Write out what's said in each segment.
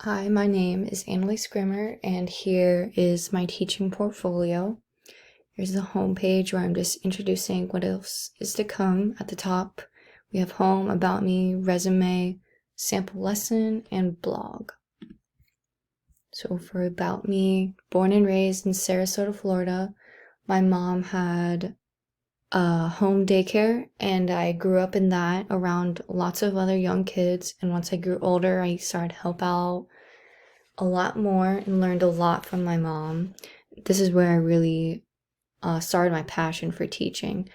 Hi, my name is Annalise Grimmer, and here is my teaching portfolio. Here's the home page where I'm just introducing what else is to come. At the top, we have home, about me, resume, sample lesson, and blog. So for about me, born and raised in Sarasota, Florida, my mom had a home daycare, and I grew up in that around lots of other young kids. And once I grew older, I started to help out a lot more and learned a lot from my mom. This is where I really started my passion for teaching.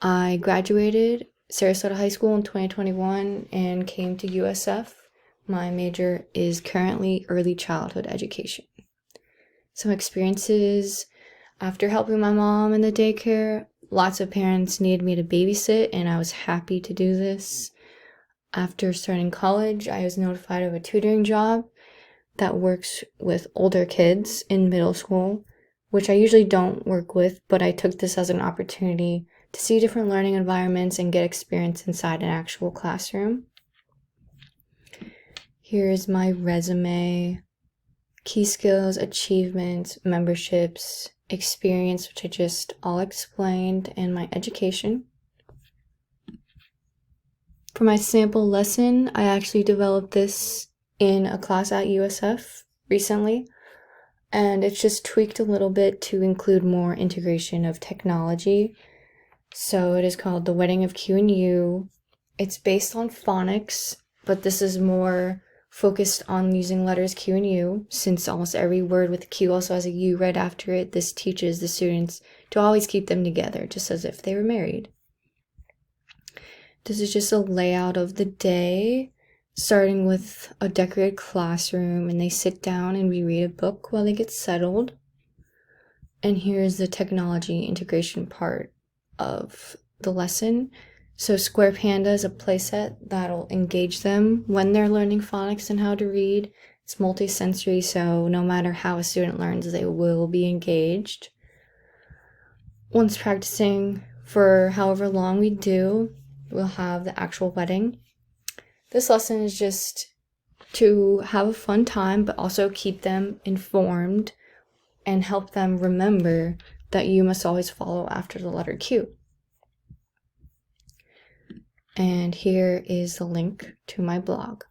I graduated Sarasota High School in 2021 and came to USF. My major is currently early childhood education. Some experiences after helping my mom in the daycare. Lots of parents needed me to babysit, and I was happy to do this. After starting college, I was notified of a tutoring job that works with older kids in middle school, which I usually don't work with, but I took this as an opportunity to see different learning environments and get experience inside an actual classroom. Here's my resume, key skills, achievements, memberships, experience, which I just all explained, and my education. For my sample lesson, I actually developed this in a class at USF recently, and it's just tweaked a little bit to include more integration of technology. So it is called The Wedding of Q and U. It's based on phonics, but this is more focused on using letters Q and U, since almost every word with Q also has a U right after it. This teaches the students to always keep them together, just as if they were married. This is just a layout of the day, starting with a decorated classroom, and they sit down and we read a book while they get settled. And here's the technology integration part of the lesson. So Square Panda is a playset that'll engage them when they're learning phonics and how to read. It's multi-sensory, so no matter how a student learns, they will be engaged. Once practicing for however long we do, we'll have the actual wedding. This lesson is just to have a fun time, but also keep them informed and help them remember that you must always follow after the letter Q. And here is the link to my blog.